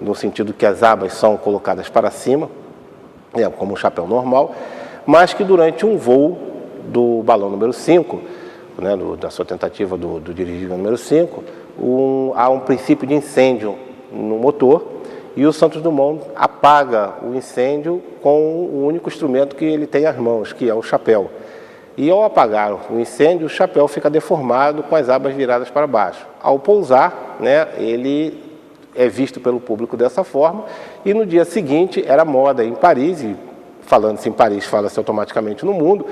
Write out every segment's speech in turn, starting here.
no sentido que as abas são colocadas para cima, como um chapéu normal, mas que durante um voo do balão número 5, da sua tentativa do dirigível número 5, há um princípio de incêndio no motor e o Santos Dumont apaga o incêndio com o único instrumento que ele tem às mãos, que é o chapéu. E ao apagar o incêndio, o chapéu fica deformado com as abas viradas para baixo. Ao pousar, ele é visto pelo público dessa forma, e no dia seguinte era moda em Paris, e falando-se em Paris, fala-se automaticamente no mundo,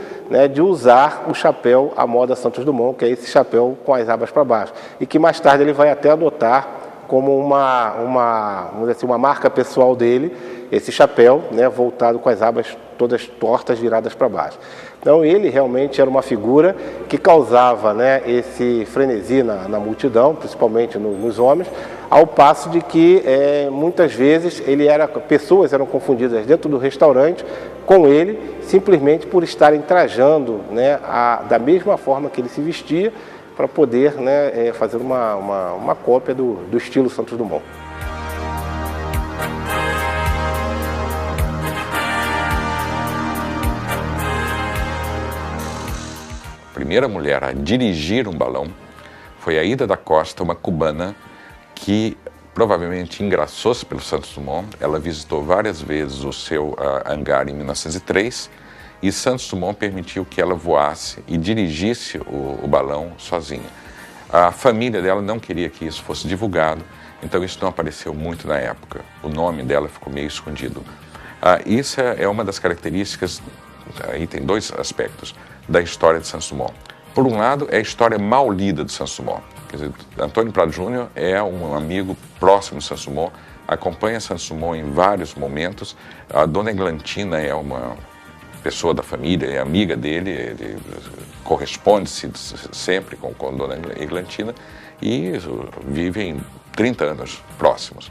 de usar o chapéu à moda Santos Dumont, que é esse chapéu com as abas para baixo, e que mais tarde ele vai até adotar como vamos dizer assim, uma marca pessoal dele, esse chapéu, voltado com as abas todas tortas, viradas para baixo. Então ele realmente era uma figura que causava esse frenesi na multidão, principalmente nos homens, ao passo de que muitas vezes pessoas eram confundidas dentro do restaurante com ele, simplesmente por estarem trajando da mesma forma que ele se vestia, para poder fazer uma cópia do estilo Santos Dumont. A primeira mulher a dirigir um balão foi a Ida da Costa, uma cubana que provavelmente engraçou-se pelo Santos Dumont. Ela visitou várias vezes o seu hangar em 1903 e Santos Dumont permitiu que ela voasse e dirigisse o balão sozinha. A família dela não queria que isso fosse divulgado, então isso não apareceu muito na época. O nome dela ficou meio escondido. Isso é uma das características, aí tem dois aspectos, da história de Santos Dumont. Por um lado, é a história mal lida de Santos Dumont. Quer dizer, Antônio Prado Júnior é um amigo próximo de Santos Dumont, acompanha Santos Dumont em vários momentos. A dona Eglantina é uma pessoa da família, é amiga dele, ele corresponde-se sempre com a dona Eglantina e vivem 30 anos próximos.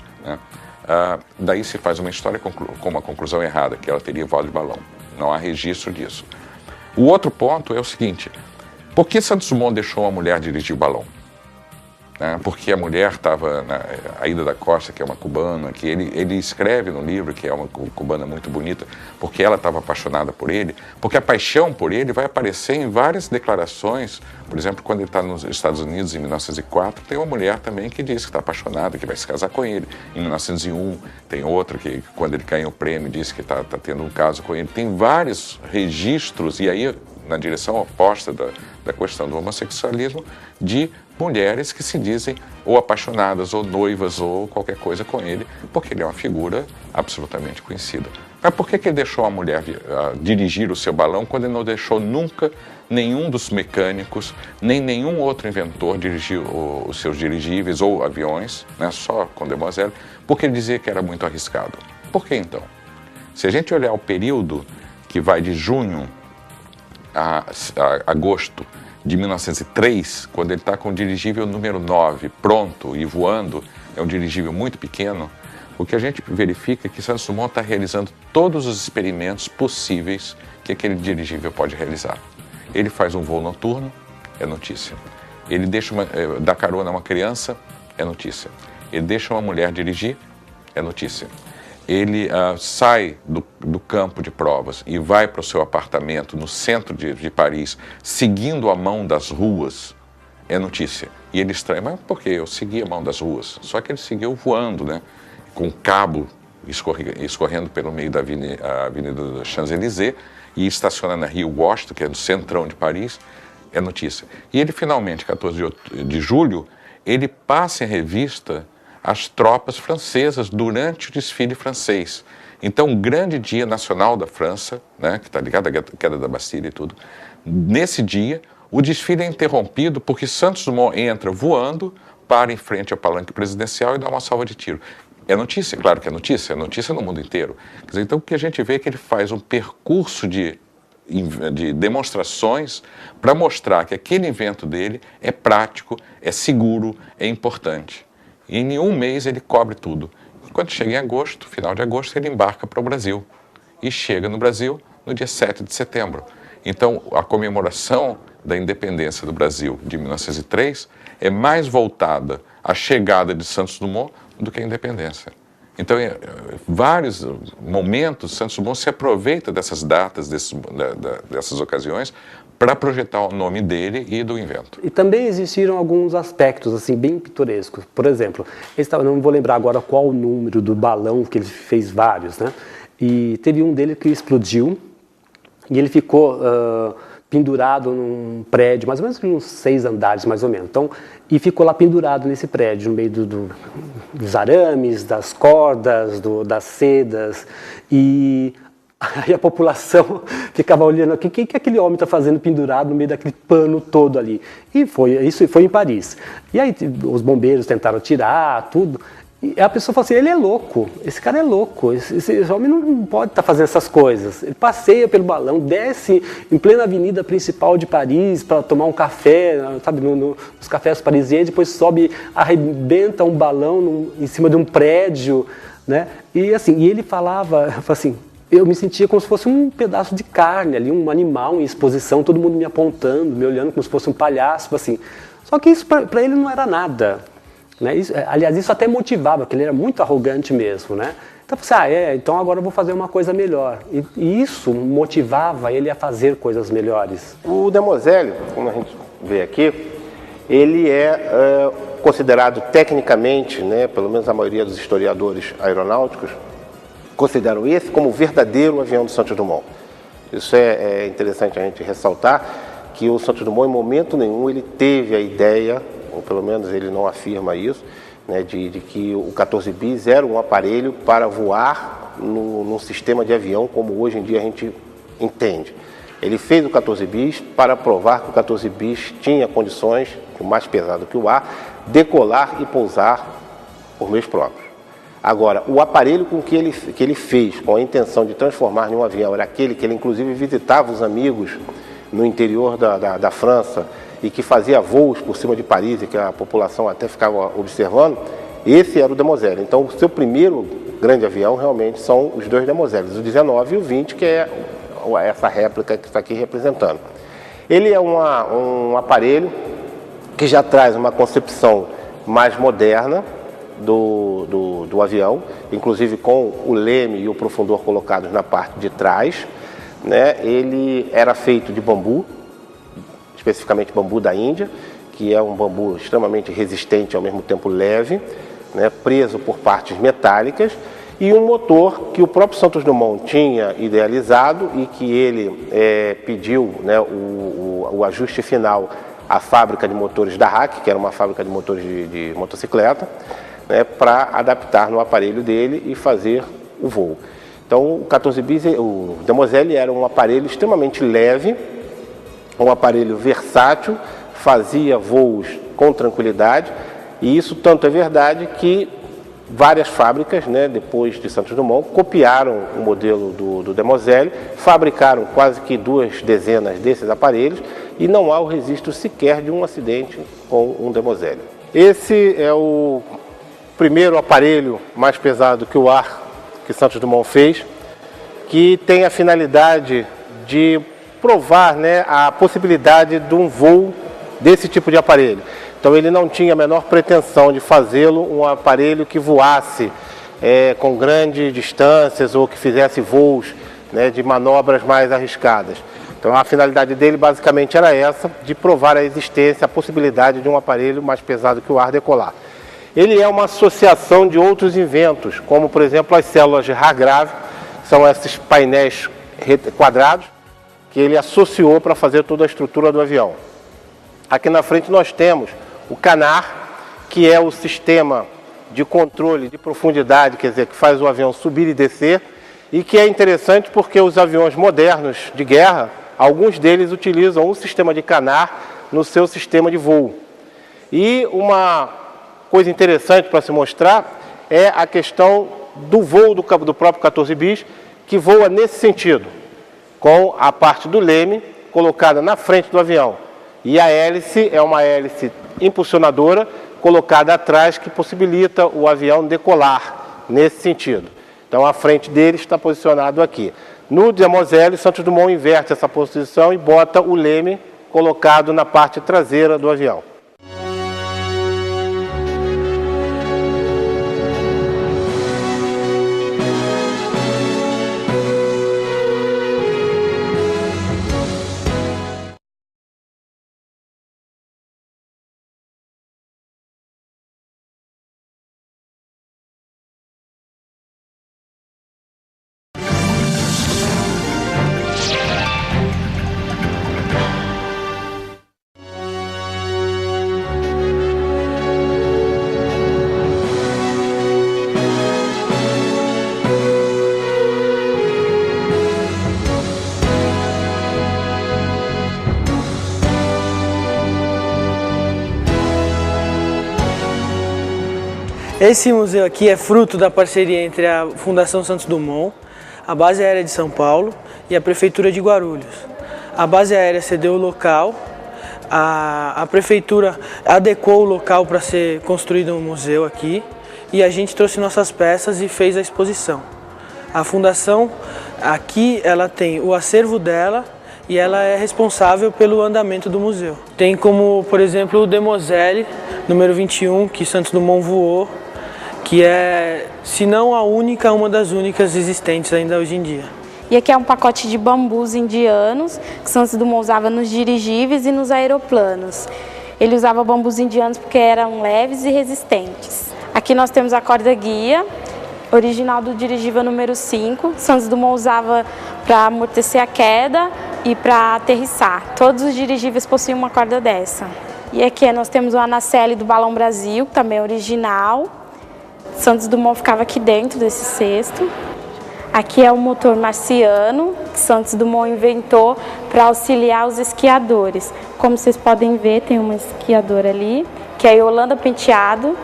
Daí se faz uma história com uma conclusão errada, que ela teria voado de balão. Não há registro disso. O outro ponto é o seguinte: por que Santos Dumont deixou a mulher dirigir o balão? Porque a mulher estava, a Ida da Costa, que é uma cubana, que ele escreve no livro que é uma cubana muito bonita, porque ela estava apaixonada por ele, porque a paixão por ele vai aparecer em várias declarações. Por exemplo, quando ele está nos Estados Unidos, em 1904, tem uma mulher também que diz que está apaixonada, que vai se casar com ele. Em 1901, tem outra que, quando ele ganha o prêmio, diz que está tendo um caso com ele. Tem vários registros, e aí na direção oposta da questão do homossexualismo, de mulheres que se dizem ou apaixonadas, ou noivas, ou qualquer coisa com ele, porque ele é uma figura absolutamente conhecida. Mas por que ele deixou a mulher dirigir o seu balão quando ele não deixou nunca nenhum dos mecânicos, nem nenhum outro inventor dirigir os seus dirigíveis ou aviões, só com Demoiselle, porque ele dizia que era muito arriscado? Por que então? Se a gente olhar o período que vai de junho a agosto de 1903, quando ele está com o dirigível número 9 pronto e voando, é um dirigível muito pequeno, o que a gente verifica é que Santos Dumont está realizando todos os experimentos possíveis que aquele dirigível pode realizar. Ele faz um voo noturno, é notícia. Ele dá carona a uma criança, é notícia. Ele deixa uma mulher dirigir, é notícia. Ele sai do campo de provas e vai para o seu apartamento no centro de Paris, seguindo a mão das ruas, é notícia. E ele estranha, mas por que eu segui a mão das ruas? Só que ele seguiu voando, com um cabo escorrendo pelo meio da Avenida Champs-Élysées e estaciona na Rue Washington, que é no centrão de Paris, é notícia. E ele finalmente, 14 de julho, ele passa em revista as tropas francesas durante o desfile francês. Então, um grande dia nacional da França, que está ligado à queda da Bastilha e tudo, nesse dia, o desfile é interrompido porque Santos Dumont entra voando, para em frente ao palanque presidencial e dá uma salva de tiro. É notícia, claro que é notícia no mundo inteiro. Quer dizer, então, o que a gente vê é que ele faz um percurso de demonstrações para mostrar que aquele invento dele é prático, é seguro, é importante. E em um mês ele cobre tudo. E quando chega em agosto, final de agosto, ele embarca para o Brasil. E chega no Brasil no dia 7 de setembro. Então, a comemoração da independência do Brasil de 1903 é mais voltada à chegada de Santos Dumont do que a independência. Então, em vários momentos, Santos Dumont se aproveita dessas datas, dessas ocasiões, para projetar o nome dele e do invento. E também existiram alguns aspectos assim bem pitorescos. Por exemplo, não vou lembrar agora qual o número do balão, que ele fez vários, né? E teve um dele que explodiu e ele ficou pendurado num prédio, mais ou menos uns 6 andares, mais ou menos. Então, e ficou lá pendurado nesse prédio, no meio dos arames, das cordas, das sedas. E aí a população ficava olhando, o que aquele homem está fazendo pendurado no meio daquele pano todo ali? E isso foi em Paris. E aí os bombeiros tentaram tirar tudo. E a pessoa falou assim, ele é louco, esse cara é louco, esse homem não pode estar fazendo essas coisas. Ele passeia pelo balão, desce em plena avenida principal de Paris para tomar um café, sabe, nos cafés parisienses, depois sobe, arrebenta um balão em cima de um prédio, né? E assim, e ele falava assim, eu me sentia como se fosse um pedaço de carne ali, um animal em exposição, todo mundo me apontando, me olhando como se fosse um palhaço, assim. Só que isso para ele não era nada. Né? Aliás, isso até motivava, porque ele era muito arrogante mesmo, né? Então, eu pensei, então agora eu vou fazer uma coisa melhor. E isso motivava ele a fazer coisas melhores. O Demoiselle, como a gente vê aqui, ele é considerado tecnicamente, né, pelo menos a maioria dos historiadores aeronáuticos, consideram esse como o verdadeiro avião do Santos Dumont. Isso é interessante a gente ressaltar, que o Santos Dumont, em momento nenhum, ele teve a ideia, ou pelo menos ele não afirma isso, né, de que o 14 bis era um aparelho para voar num sistema de avião como hoje em dia a gente entende. Ele fez o 14 bis para provar que o 14 bis tinha condições, o mais pesado que o ar, decolar e pousar por meios próprios. Agora, o aparelho com que ele fez, com a intenção de transformar em um avião, era aquele que ele inclusive visitava os amigos no interior da França, e que fazia voos por cima de Paris e que a população até ficava observando, esse era o Demoiselle. Então, o seu primeiro grande avião realmente são os 2 Demoiselles, o 19 e o 20, que é essa réplica que está aqui representando. Ele é um aparelho que já traz uma concepção mais moderna do avião, inclusive com o leme e o profundor colocados na parte de trás, né? Ele era feito de bambu, especificamente bambu da Índia, que é um bambu extremamente resistente e ao mesmo tempo leve, né, preso por partes metálicas, e um motor que o próprio Santos Dumont tinha idealizado e que ele pediu, né, o ajuste final à fábrica de motores da RAC, que era uma fábrica de motores de motocicleta, né, para adaptar no aparelho dele e fazer o voo. Então, o 14 bis, o Demoiselle era um aparelho extremamente leve, um aparelho versátil, fazia voos com tranquilidade, e isso tanto é verdade que várias fábricas, né, depois de Santos Dumont, copiaram o modelo do Demoiselle, fabricaram quase que 2 dezenas desses aparelhos e não há o registro sequer de um acidente com um Demoiselle. Esse é o primeiro aparelho mais pesado que o ar que Santos Dumont fez, que tem a finalidade de provar, né, a possibilidade de um voo desse tipo de aparelho. Então ele não tinha a menor pretensão de fazê-lo um aparelho que voasse com grandes distâncias ou que fizesse voos, né, de manobras mais arriscadas. Então a finalidade dele basicamente era essa, de provar a existência, a possibilidade de um aparelho mais pesado que o ar decolar. Ele é uma associação de outros inventos, como por exemplo as células de Hargrave, que são esses painéis quadrados, que ele associou para fazer toda a estrutura do avião. Aqui na frente nós temos o Canard, que é o sistema de controle de profundidade, quer dizer, que faz o avião subir e descer, e que é interessante porque os aviões modernos de guerra, alguns deles utilizam o sistema de Canard no seu sistema de voo. E uma coisa interessante para se mostrar é a questão do voo do próprio 14 bis, que voa nesse sentido, com a parte do leme colocada na frente do avião. E a hélice é uma hélice impulsionadora colocada atrás que possibilita o avião decolar nesse sentido. Então a frente dele está posicionado aqui. No Demoiselle, Santos Dumont inverte essa posição e bota o leme colocado na parte traseira do avião. Esse museu aqui é fruto da parceria entre a Fundação Santos Dumont, a Base Aérea de São Paulo e a Prefeitura de Guarulhos. A Base Aérea cedeu o local, a Prefeitura adequou o local para ser construído um museu aqui e a gente trouxe nossas peças e fez a exposição. A Fundação aqui ela tem o acervo dela e ela é responsável pelo andamento do museu. Tem como, por exemplo, o Demoiselle, número 21, que Santos Dumont voou, que é, se não a única, uma das únicas existentes ainda hoje em dia. E aqui é um pacote de bambus indianos que Santos Dumont usava nos dirigíveis e nos aeroplanos. Ele usava bambus indianos porque eram leves e resistentes. Aqui nós temos a corda guia, original do dirigível número 5. Santos Dumont usava para amortecer a queda e para aterrissar. Todos os dirigíveis possuem uma corda dessa. E aqui nós temos o Anacelle do Balão Brasil, que também é original. Santos Dumont ficava aqui dentro desse cesto. Aqui é o motor marciano, que Santos Dumont inventou para auxiliar os esquiadores. Como vocês podem ver, tem uma esquiadora ali, que é a Yolanda Penteado.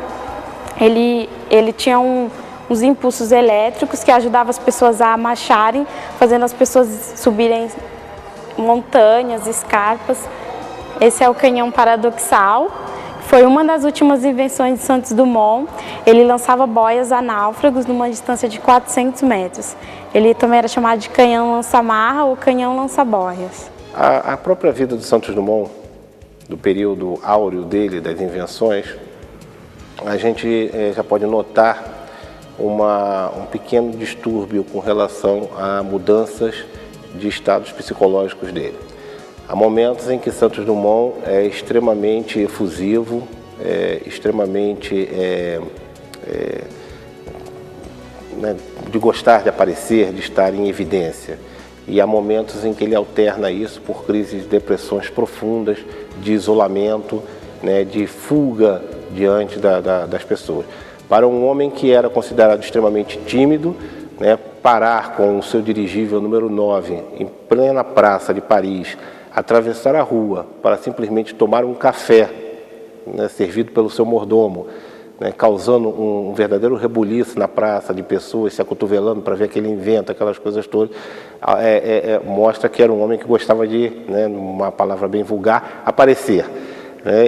Ele tinha uns impulsos elétricos que ajudavam as pessoas a marcharem, fazendo as pessoas subirem montanhas, escarpas. Esse é o canhão paradoxal. Foi uma das últimas invenções de Santos Dumont. Ele lançava boias a náufragos numa distância de 400 metros. Ele também era chamado de canhão lança-marra ou canhão lança-boias. A própria vida do Santos Dumont, do período áureo dele, das invenções, a gente já pode notar um pequeno distúrbio com relação a mudanças de estados psicológicos dele. Há momentos em que Santos Dumont é extremamente efusivo, extremamente de gostar de aparecer, de estar em evidência. E há momentos em que ele alterna isso por crises de depressões profundas, de isolamento, de fuga diante das pessoas. Para um homem que era considerado extremamente tímido, parar com o seu dirigível número 9 em plena praça de Paris, atravessar a rua para simplesmente tomar um café, servido pelo seu mordomo, causando um verdadeiro rebuliço na praça de pessoas se acotovelando para ver o que ele inventa, aquelas coisas todas, mostra que era um homem que gostava de, numa palavra bem vulgar, aparecer.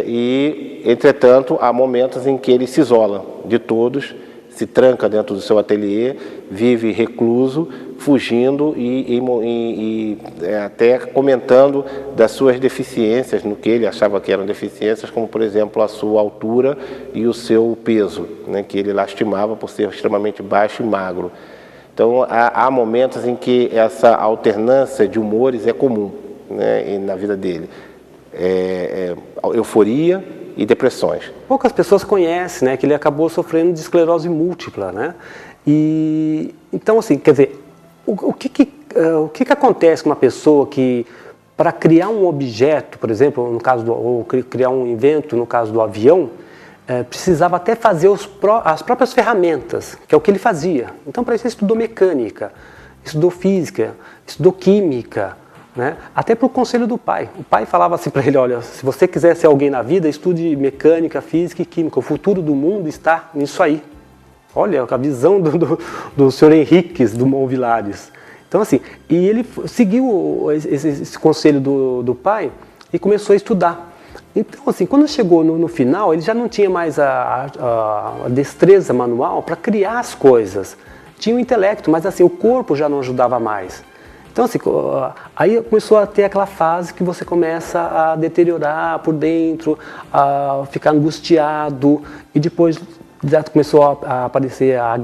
E, entretanto, há momentos em que ele se isola de todos, se tranca dentro do seu ateliê, vive recluso, fugindo e até comentando das suas deficiências, no que ele achava que eram deficiências, como, por exemplo, a sua altura e o seu peso, que ele lastimava por ser extremamente baixo e magro. Então, há momentos em que essa alternância de humores é comum na vida dele. Euforia e depressões. Poucas pessoas conhecem, que ele acabou sofrendo de esclerose múltipla, E então, assim, quer dizer, o que acontece com uma pessoa que, para criar um objeto, por exemplo, no caso ou criar um invento, no caso do avião, precisava até fazer as próprias ferramentas, que é o que ele fazia. Então, para isso, ele estudou mecânica, estudou física, estudou química, até para o conselho do pai. O pai falava assim para ele: olha, se você quiser ser alguém na vida, estude mecânica, física e química. O futuro do mundo está nisso aí. Olha a visão do senhor Henriques Dumont Villares. Então, assim, e ele seguiu esse conselho do pai e começou a estudar. Então, assim, quando chegou no final, ele já não tinha mais a destreza manual para criar as coisas. Tinha o intelecto, mas assim, o corpo já não ajudava mais. Então, assim, aí começou a ter aquela fase que você começa a deteriorar por dentro, a ficar angustiado, e depois já começou a aparecer a